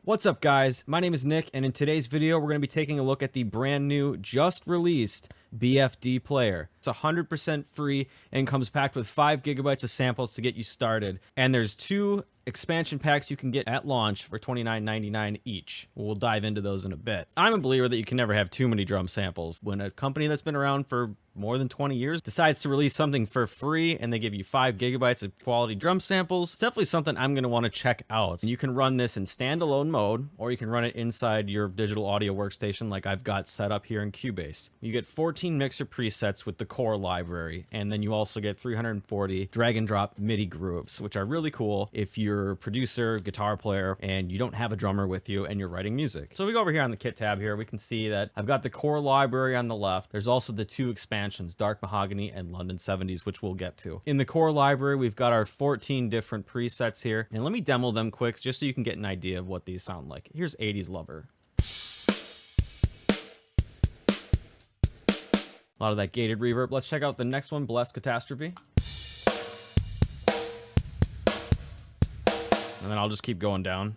What's up guys, my name is Nick, and in today's video we're going to be taking a look at the brand new, just released BFD Player. It's 100% free and comes packed with 5 gigabytes of samples to get you started. And there's 2 expansion packs you can get at launch for $29.99 each. We'll dive into those in a bit. I'm a believer that you can never have too many drum samples. When a company that's been around for more than 20 years decides to release something for free and they give you 5 gigabytes of quality drum samples, it's definitely something I'm going to want to check out. And you can run this in standalone mode, or you can run it inside your digital audio workstation like I've got set up here in Cubase. You get 14 mixer presets with the core library, and then you also get 340 drag and drop MIDI grooves, which are really cool if you're a producer, guitar player, and you don't have a drummer with you and you're writing music. So we go over here on the kit tab here, we can see that I've got the core library on the left. There's also the 2 expansions, Dark Mahogany and London 70s, which we'll get to. In the core library, we've got our 14 different presets here, and let me demo them quick just so you can get an idea of what these sound like. Here's 80s Lover. A lot of that gated reverb. Let's check out the next one, Blessed Catastrophe. And then I'll just keep going down.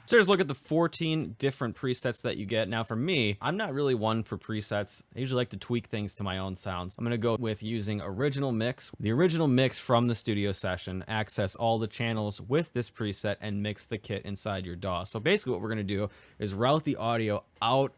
So here's a look at the 14 different presets that you get. Now for me, I'm not really one for presets. I usually like to tweak things to my own sounds. I'm gonna go with using Original Mix. The Original Mix from the studio session, access all the channels with this preset and mix the kit inside your DAW. So basically what we're gonna do is route the audio out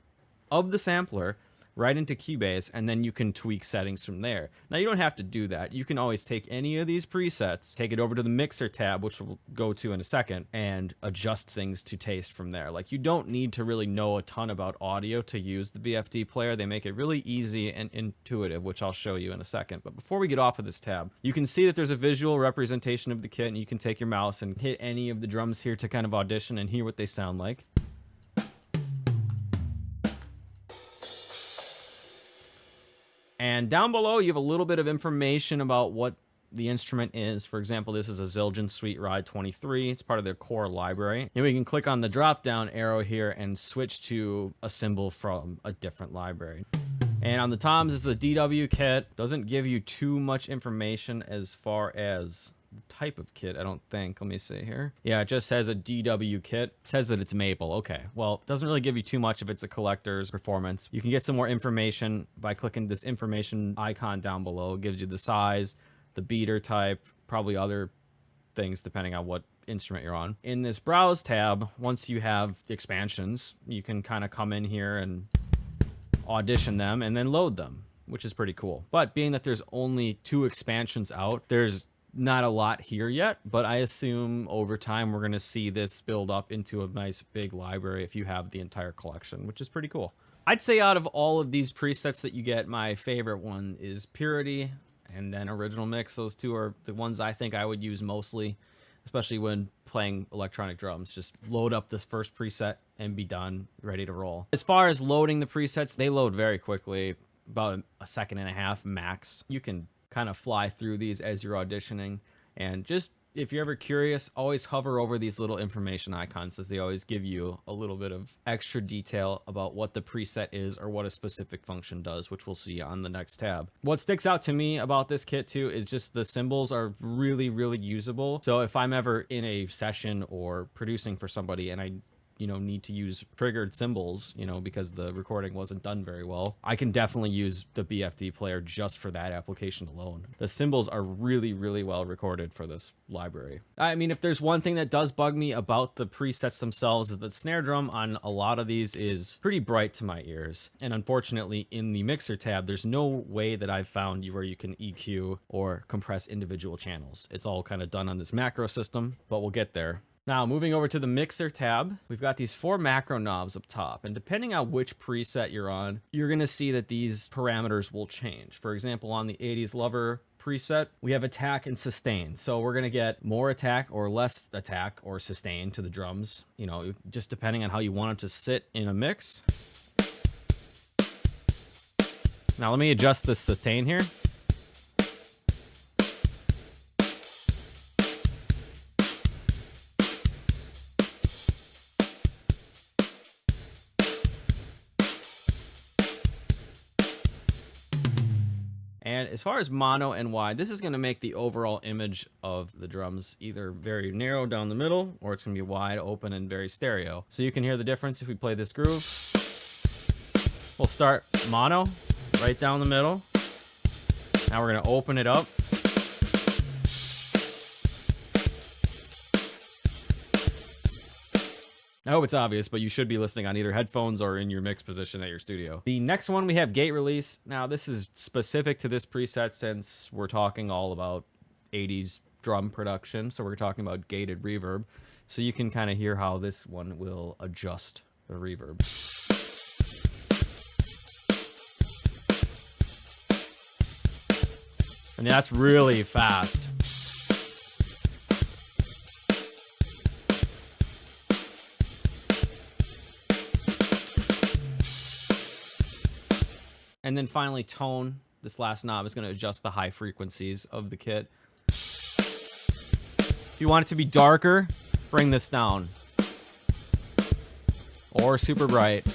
of the sampler right into Cubase, and then you can tweak settings from there. Now you don't have to do that. You can always take any of these presets, take it over to the mixer tab, which we'll go to in a second, and adjust things to taste from there. Like, you don't need to really know a ton about audio to use the BFD player. They make it really easy and intuitive, which I'll show you in a second. But before we get off of this tab, you can see that there's a visual representation of the kit, and you can take your mouse and hit any of the drums here to kind of audition and hear what they sound like. And down below, you have a little bit of information about what the instrument is. For example, this is a Zildjian Sweet Ride 23. It's part of their core library. And we can click on the drop-down arrow here and switch to a symbol from a different library. And on the toms, this is a DW kit. Doesn't give you too much information as far as type of kit, I don't think. Let me see here. Yeah, it just says a DW kit. It says that it's maple. Okay, well, it doesn't really give you too much if it's a collector's performance. You can get some more information by clicking this information icon down below. It gives you the size, the beater type, probably other things depending on what instrument you're on. In this browse tab, once you have the expansions, you can kind of come in here and audition them and then load them, which is pretty cool. But being that there's only 2 expansions out, there's not a lot here yet, but I assume over time we're going to see this build up into a nice big library if you have the entire collection, which is pretty cool. I'd say out of all of these presets that you get, my favorite one is Purity and then Original Mix. Those 2 are the ones I think I would use mostly, especially when playing electronic drums. Just load up this first preset and be done, ready to roll. As far as loading the presets, they load very quickly, about a second and a half max. You can kind of fly through these as you're auditioning, and just if you're ever curious, always hover over these little information icons, as they always give you a little bit of extra detail about what the preset is or what a specific function does, which we'll see on the next tab. What sticks out to me about this kit too is just the symbols are really, really usable. So if I'm ever in a session or producing for somebody and I need to use triggered cymbals, because the recording wasn't done very well, I can definitely use the BFD player just for that application alone. The cymbals are really, really well recorded for this library. I mean, if there's one thing that does bug me about the presets themselves is that snare drum on a lot of these is pretty bright to my ears. And unfortunately, in the mixer tab, there's no way that I've found where you can EQ or compress individual channels. It's all kind of done on this macro system, but we'll get there. Now, moving over to the mixer tab, we've got these 4 macro knobs up top, and depending on which preset you're on, you're gonna see that these parameters will change. For example, on the 80s Lover preset, we have attack and sustain. So we're gonna get more attack or less attack or sustain to the drums, just depending on how you want them to sit in a mix. Now let me adjust the sustain here. And as far as mono and wide, this is going to make the overall image of the drums either very narrow down the middle, or it's going to be wide open and very stereo. So you can hear the difference if we play this groove. We'll start mono right down the middle. Now we're going to open it up. I hope it's obvious, but you should be listening on either headphones or in your mix position at your studio. The next one, we have gate release. Now, this is specific to this preset since we're talking all about 80s drum production. So we're talking about gated reverb. So you can kind of hear how this one will adjust the reverb. And that's really fast. And then finally, tone. This last knob is going to adjust the high frequencies of the kit. If you want it to be darker, bring this down. Or super bright.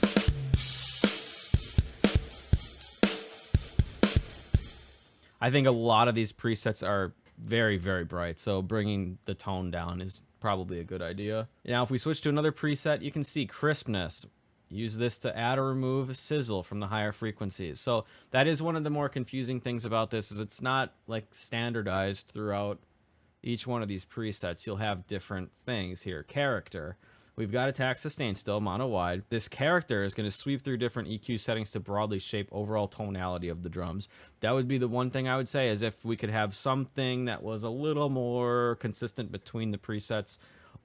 I think a lot of these presets are very, very bright, so bringing the tone down is probably a good idea. Now, if we switch to another preset, you can see crispness. Use this to add or remove sizzle from the higher frequencies. So that is one of the more confusing things about this, is it's not like standardized throughout each one of these presets. You'll have different things here. Character. We've got attack sustain still, mono wide. This character is going to sweep through different EQ settings to broadly shape overall tonality of the drums. That would be the one thing I would say, is if we could have something that was a little more consistent between the presets,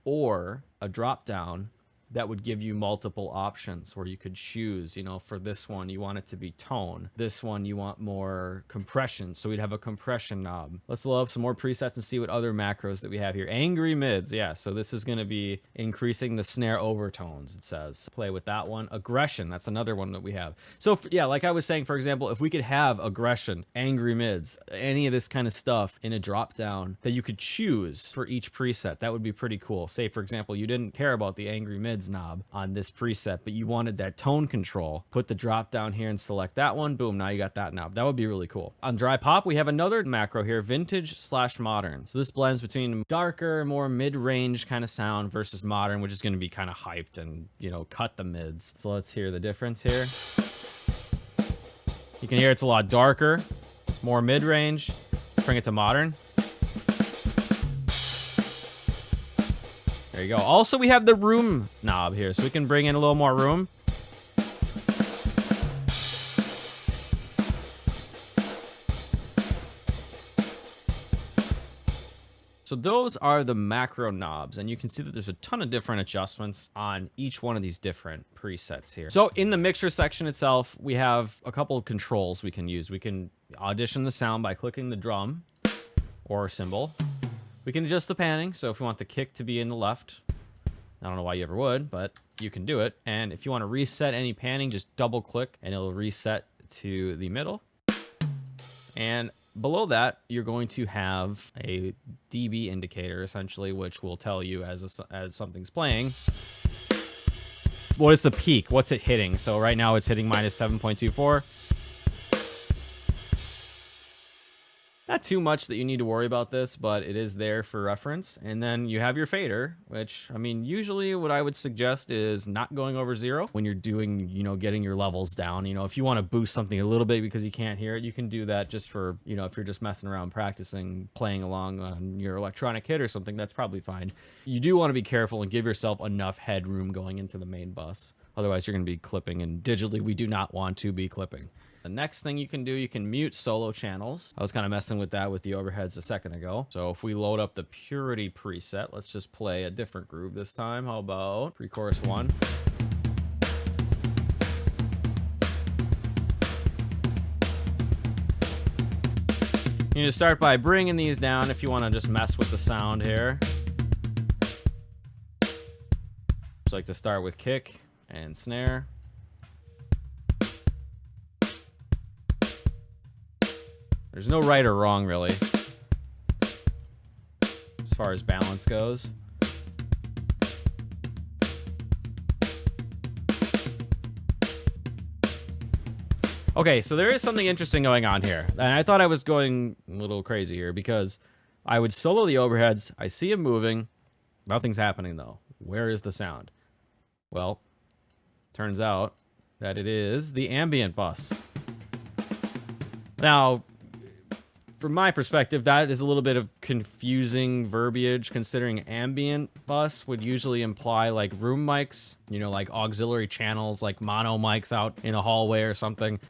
or a drop down that would give you multiple options where you could choose, for this one, you want it to be tone. This one, you want more compression. So we'd have a compression knob. Let's load up some more presets and see what other macros that we have here. Angry mids. Yeah, so this is going to be increasing the snare overtones, it says. Play with that one. Aggression. That's another one that we have. So yeah, like I was saying, for example, if we could have aggression, angry mids, any of this kind of stuff in a drop down that you could choose for each preset, that would be pretty cool. Say, for example, you didn't care about the angry mids knob on this preset, but you wanted that tone control. Put the drop down here and select that one. Boom, now you got that knob. That would be really cool. On dry pop, we have another macro here, vintage/modern. So this blends between darker, more mid-range kind of sound versus modern, which is going to be kind of hyped and, cut the mids. So let's hear the difference here. You can hear it's a lot darker, more mid-range. Let's bring it to modern. There you go. Also, we have the room knob here, so we can bring in a little more room. So those are the macro knobs, and you can see that there's a ton of different adjustments on each one of these different presets here. So in the mixer section itself, we have a couple of controls we can use. We can audition the sound by clicking the drum or cymbal. We can adjust the panning, so if we want the kick to be in the left, I don't know why you ever would, but you can do it. And if you want to reset any panning, just double click and it'll reset to the middle. And below that, you're going to have a dB indicator, essentially, which will tell you as something's playing, what is the peak, what's it hitting. So right now it's hitting -7.24. Not too much that you need to worry about this, but it is there for reference. And then you have your fader, which, I mean, usually what I would suggest is not going over 0 when you're doing, you know, getting your levels down. You know, if you want to boost something a little bit because you can't hear it, you can do that just for, you know, if you're just messing around practicing, playing along on your electronic kit or something, that's probably fine. You do want to be careful and give yourself enough headroom going into the main bus. Otherwise, you're going to be clipping, and digitally, we do not want to be clipping. The next thing you can do, you can mute solo channels. I was kind of messing with that with the overheads a second ago. So if we load up the Purity preset, let's just play a different groove this time. How about pre-chorus 1? You need to start by bringing these down if you want to just mess with the sound here. Just like to start with kick and snare. There's no right or wrong, really, as far as balance goes. Okay, so there is something interesting going on here. And I thought I was going a little crazy here because I would solo the overheads. I see them moving. Nothing's happening, though. Where is the sound? Well, turns out that it is the ambient bus. Now, from my perspective, that is a little bit of confusing verbiage, considering ambient bus would usually imply like room mics, you know, like auxiliary channels, like mono mics out in a hallway or something.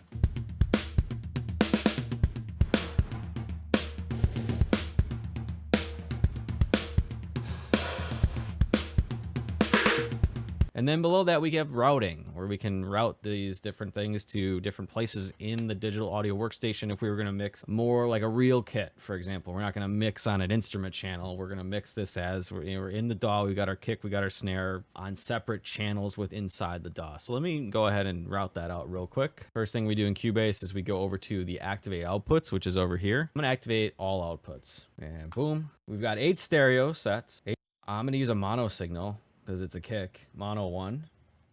And then below that, we have routing, where we can route these different things to different places in the digital audio workstation. If we were going to mix more like a real kit, for example, we're not going to mix on an instrument channel. We're going to mix this as we're in the DAW. We got our kick, we got our snare on separate channels with inside the DAW. So let me go ahead and route that out real quick. First thing we do in Cubase is we go over to the activate outputs, which is over here. I'm going to activate all outputs, and boom, we've got 8 stereo sets. I'm going to use a mono signal, because it's a kick. Mono 1,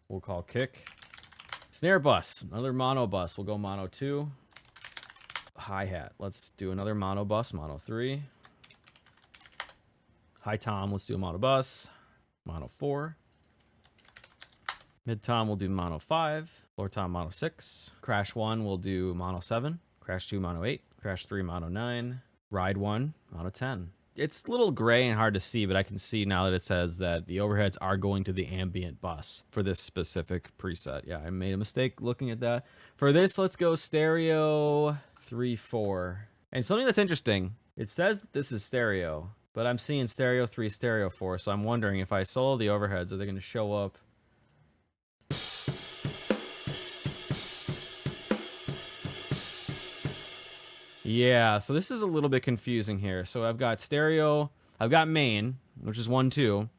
we'll call kick. Snare bus, another mono bus, we'll go mono 2. Hi-hat, let's do another mono bus, mono 3. High tom, let's do a mono bus, mono 4. Mid tom, we'll do mono 5. Floor tom, mono 6. Crash 1, we'll do mono 7. Crash 2, mono 8. Crash 3, mono 9. Ride 1, mono 10. It's a little gray and hard to see, but I can see now that it says that the overheads are going to the ambient bus for this specific preset. Yeah, I made a mistake looking at that. For this, let's go stereo 3, 4. And something that's interesting, it says that this is stereo, but I'm seeing stereo 3, stereo 4, so I'm wondering if I solo the overheads, are they going to show up? Yeah, so this is a little bit confusing here. So I've got stereo, I've got main, which is 1, 2,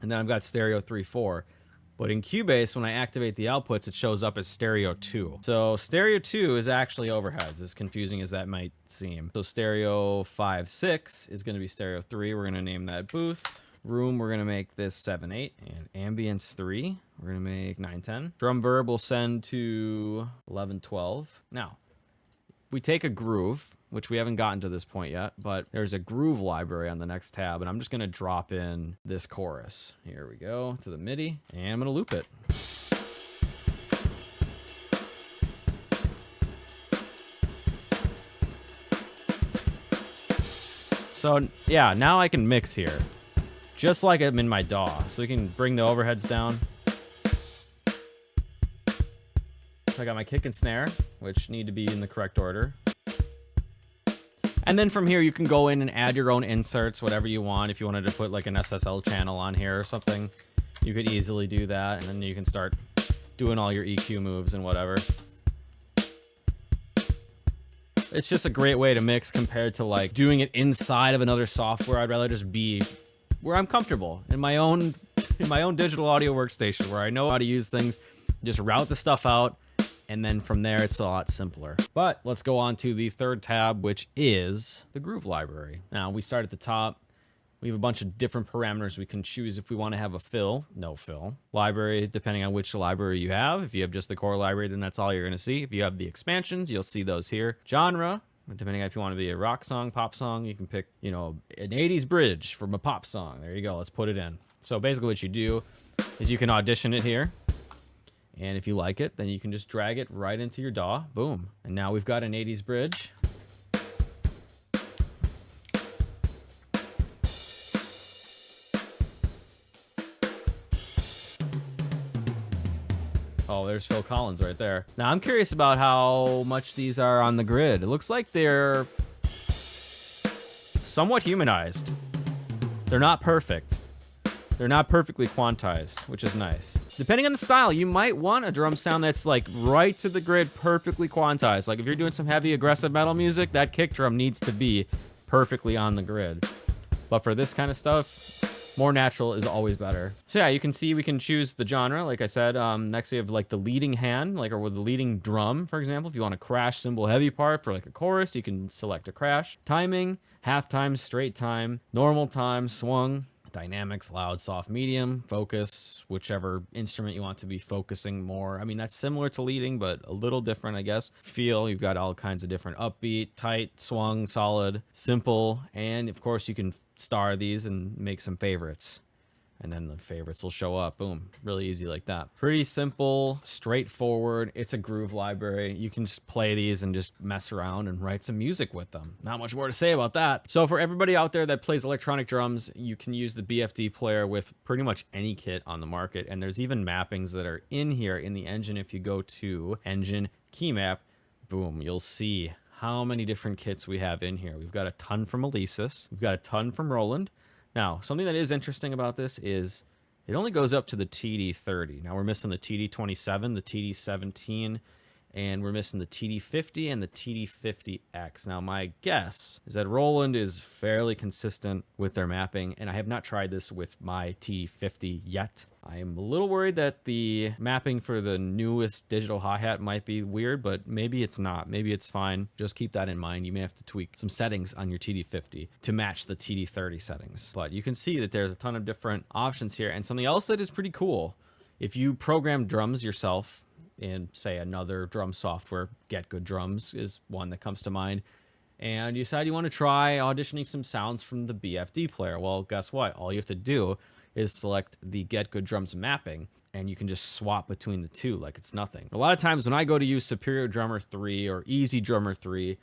and then I've got stereo 3, 4. But in Cubase, when I activate the outputs, it shows up as stereo 2. So stereo 2 is actually overheads, as confusing as that might seem. So stereo 5, 6 is going to be stereo 3. We're going to name that booth. Room, we're going to make this 7, 8. And ambience 3, we're going to make 9, 10. Drum verb will send to 11, 12. Now, we take a groove, which we haven't gotten to this point yet, but there's a groove library on the next tab, and I'm just going to drop in this chorus. Here we go to the MIDI, and I'm going to loop it. So yeah, now I can mix here, just like I'm in my DAW. So we can bring the overheads down. I got my kick and snare, which need to be in the correct order. And then from here, you can go in and add your own inserts, whatever you want. If you wanted to put like an SSL channel on here or something, you could easily do that. And then you can start doing all your EQ moves and whatever. It's just a great way to mix compared to like doing it inside of another software. I'd rather just be where I'm comfortable in my own digital audio workstation, where I know how to use things, just route the stuff out. And then from there, it's a lot simpler. But let's go on to the third tab, which is the groove library. Now, we start at the top. We have a bunch of different parameters we can choose if we want to have a fill, no fill. Library, depending on which library you have. If you have just the core library, then that's all you're going to see. If you have the expansions, you'll see those here. Genre, Depending on if you want to be a rock song, pop song, you can pick, you know, an 80s bridge from a pop song. There you go. Let's put it in. So basically what you do is you can audition it here. And if you like it, then you can just drag it right into your DAW. Boom. And now we've got an 80s bridge. Oh, there's Phil Collins right there. Now I'm curious about how much these are on the grid. It looks like they're somewhat humanized. They're not perfect. They're not perfectly quantized, which is nice. Depending on the style, you might want a drum sound that's like right to the grid, perfectly quantized. Like if you're doing some heavy aggressive metal music, that kick drum needs to be perfectly on the grid. But for this kind of stuff, more natural is always better. So yeah, you can see we can choose the genre, like I said. Next we have like the leading hand, like or with the leading drum, for example. If you want a crash cymbal heavy part for like a chorus, you can select a crash. Timing, half time, straight time, normal time, swung, dynamics, loud, soft, medium, focus, whichever instrument you want to be focusing more. I mean, that's similar to leading, but a little different, I guess. Feel, you've got all kinds of different upbeat, tight, swung, solid, simple, and of course you can star these and make some favorites. And then the favorites will show up. Boom. Really easy like that. Pretty simple, straightforward. It's a groove library. You can just play these and just mess around and write some music with them. Not much more to say about that. So for everybody out there that plays electronic drums, you can use the BFD player with pretty much any kit on the market. And there's even mappings that are in here in the engine. If you go to Engine, Key Map, boom, you'll see how many different kits we have in here. We've got a ton from Alesis. We've got a ton from Roland. Now, something that is interesting about this is it only goes up to the TD30. Now, we're missing the TD27, the TD17, and we're missing the TD50 and the TD50X. Now, my guess is that Roland is fairly consistent with their mapping, and I have not tried this with my TD50 yet. I am a little worried that the mapping for the newest digital hi-hat might be weird, but maybe it's not. Maybe it's fine. Just keep that in mind. You may have to tweak some settings on your TD50 to match the TD30 settings. But you can see that there's a ton of different options here. And something else that is pretty cool, if you program drums yourself in, say, another drum software, Get Good Drums is one that comes to mind, and you decide you want to try auditioning some sounds from the BFD player, well, guess what? All you have to do is select the Get Good Drums mapping, and you can just swap between the two like it's nothing. A lot of times when I go to use Superior Drummer 3 or Easy Drummer 3,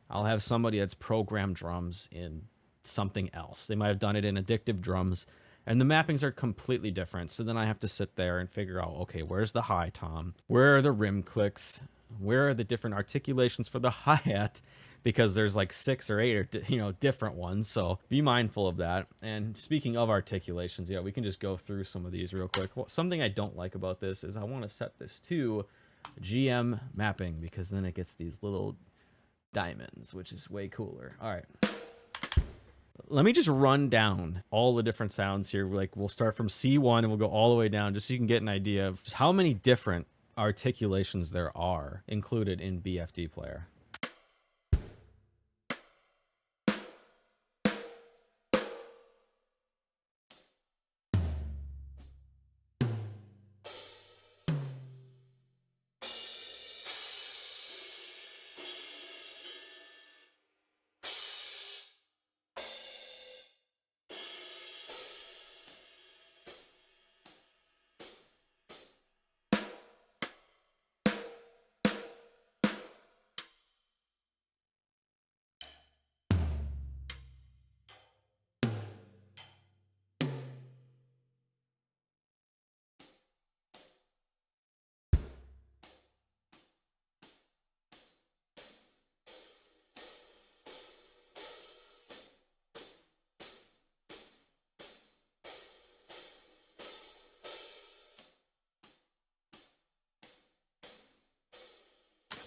I'll have somebody that's programmed drums in something else. They might have done it in Addictive Drums, and the mappings are completely different. So then I have to sit there and figure out, okay, where's the high tom? Where are the rim clicks? Where are the different articulations for the hi-hat? Because there's like 6 or 8 or different ones, so be mindful of that. And speaking of articulations, yeah, we can just go through some of these real quick. Well, something I don't like about this is I want to set this to GM mapping, because then it gets these little diamonds, which is way cooler. All right, let me just run down all the different sounds here. Like, we'll start from C1 and we'll go all the way down, just so you can get an idea of how many different articulations there are included in BFD Player.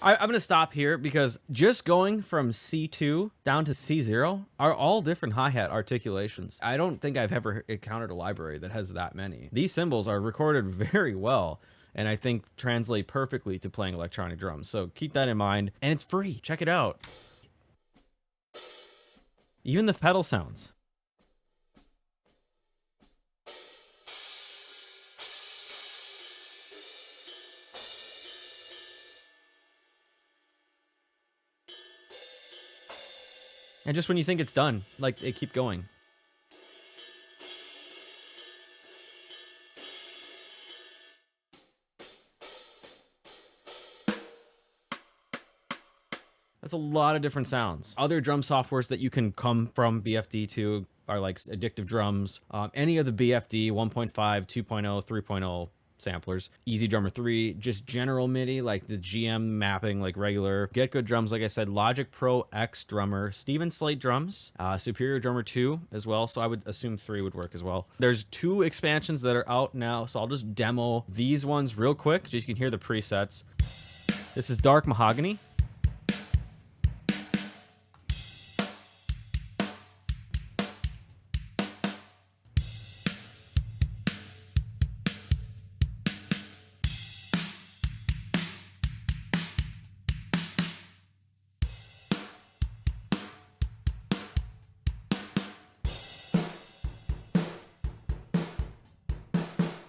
I'm going to stop here because just going from C2 down to C0 are all different hi-hat articulations. I don't think I've ever encountered a library that has that many. These cymbals are recorded very well, and I think translate perfectly to playing electronic drums. So keep that in mind, and it's free. Check it out. Even the pedal sounds. And just when you think it's done, like, they keep going. That's a lot of different sounds. Other drum softwares that you can come from BFD to are like Addictive Drums, any of the BFD 1.5, 2.0, 3.0 samplers, Easy Drummer 3, just general MIDI like the GM mapping, like regular. Get Good Drums, like I said, Logic Pro X Drummer, Steven Slate Drums, Superior Drummer 2 as well, so I would assume 3 would work as well. There's 2 expansions that are out now, so I'll just demo these ones real quick so you can hear the presets. This is Dark Mahogany.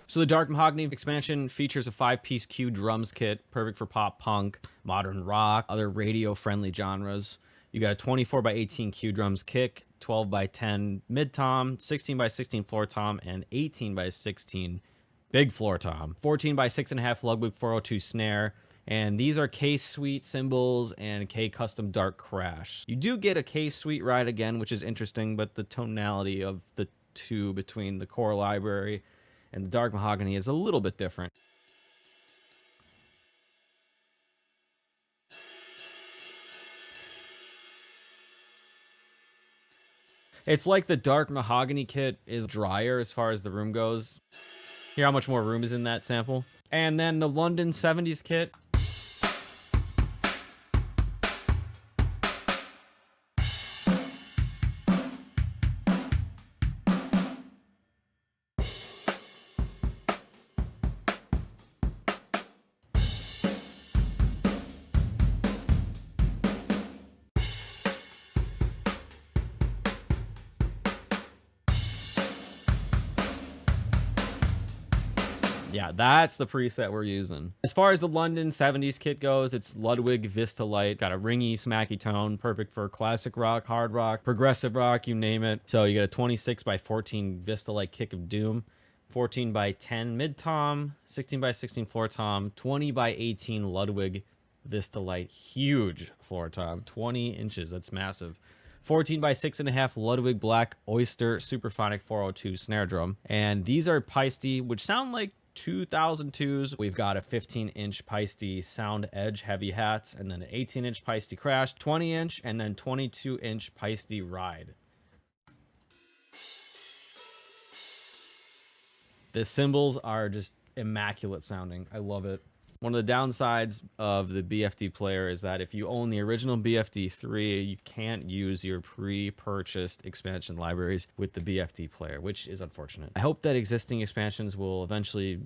So the Dark Mahogany expansion features a 5-piece Q drums kit, perfect for pop punk, modern rock, other radio-friendly genres. You got a 24 by 18 Q drums kick, 12 by 10 mid tom, 16 by 16 floor tom, and 18 by 16 big floor tom. 14 by 6.5 Ludwig 402 snare. And these are K-Suite cymbals and K-Custom Dark Crash. You do get a K-Suite ride again, which is interesting, but the tonality of the two between the core library and the Dark Mahogany is a little bit different. It's like the Dark Mahogany kit is drier as far as the room goes. Hear how much more room is in that sample? And then the London 70s kit. Yeah, that's the preset we're using. As far as the London 70s kit goes, it's Ludwig Vista Light. Got a ringy, smacky tone, perfect for classic rock, hard rock, progressive rock, you name it. So you got a 26 by 14 Vista Light kick of doom, 14 by 10 mid tom, 16 by 16 floor tom, 20 by 18 Ludwig Vista Light, huge floor tom, 20 inches, that's massive. 14 by 6.5 Ludwig Black Oyster Superphonic 402 snare drum. And these are Paiste, which sound like 2002s. We've got a 15-inch Paiste Sound Edge heavy hats, and then an 18-inch Paiste Crash, 20-inch, and then 22-inch Paiste Ride. The cymbals are just immaculate sounding. I love it. One of the downsides of the BFD player is that if you own the original BFD 3, you can't use your pre-purchased expansion libraries with the BFD player, which is unfortunate. I hope that existing expansions will eventually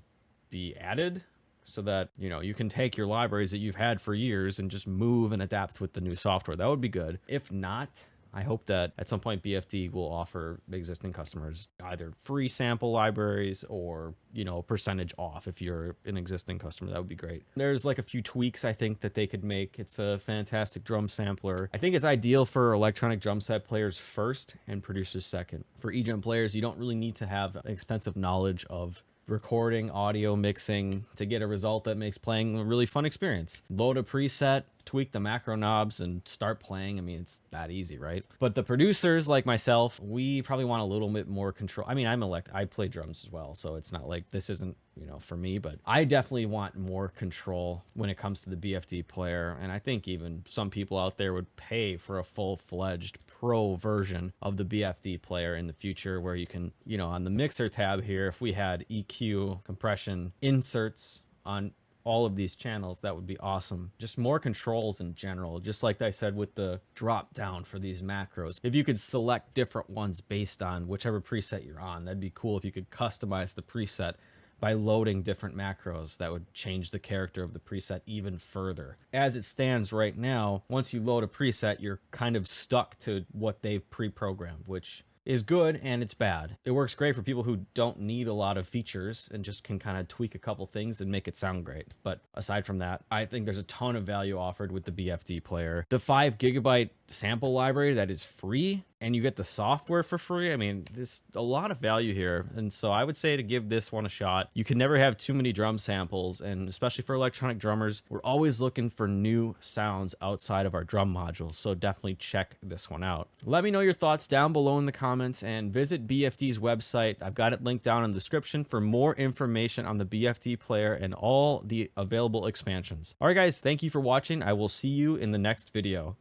be added so that, you know, you can take your libraries that you've had for years and just move and adapt with the new software. That would be good. If not, I hope that at some point BFD will offer existing customers either free sample libraries or, you know, percentage off if you're an existing customer. That would be great. There's like a few tweaks I think that they could make. It's a fantastic drum sampler. I think it's ideal for electronic drum set players first and producers second. For eDrum players, you don't really need to have extensive knowledge of recording, audio, mixing to get a result that makes playing a really fun experience. Load a preset, tweak the macro knobs, and start playing. I mean, it's that easy, right? But the producers like myself, we probably want a little bit more control. I mean, I play drums as well, so it's not like this isn't, you know, for me, but I definitely want more control when it comes to the BFD player. And I think even some people out there would pay for a full-fledged pro version of the BFD player in the future, where you can, you know, on the mixer tab here, if we had EQ, compression, inserts on all of these channels, that would be awesome. Just more controls in general, just like I said with the drop down for these macros. If you could select different ones based on whichever preset you're on, that'd be cool if you could customize the preset by loading different macros. That would change the character of the preset even further. As it stands right now, once you load a preset, you're kind of stuck to what they've pre-programmed, which is good and it's bad. It works great for people who don't need a lot of features and just can kind of tweak a couple things and make it sound great. But aside from that, I think there's a ton of value offered with the BFD player. The 5 GB sample library that is free and you get the software for free. I mean, there's a lot of value here. And so I would say to give this one a shot. You can never have too many drum samples, and especially for electronic drummers, we're always looking for new sounds outside of our drum modules. So definitely check this one out. Let me know your thoughts down below in the comments, and visit BFD's website. I've got it linked down in the description for more information on the BFD player and all the available expansions. All right, guys, thank you for watching. I will see you in the next video.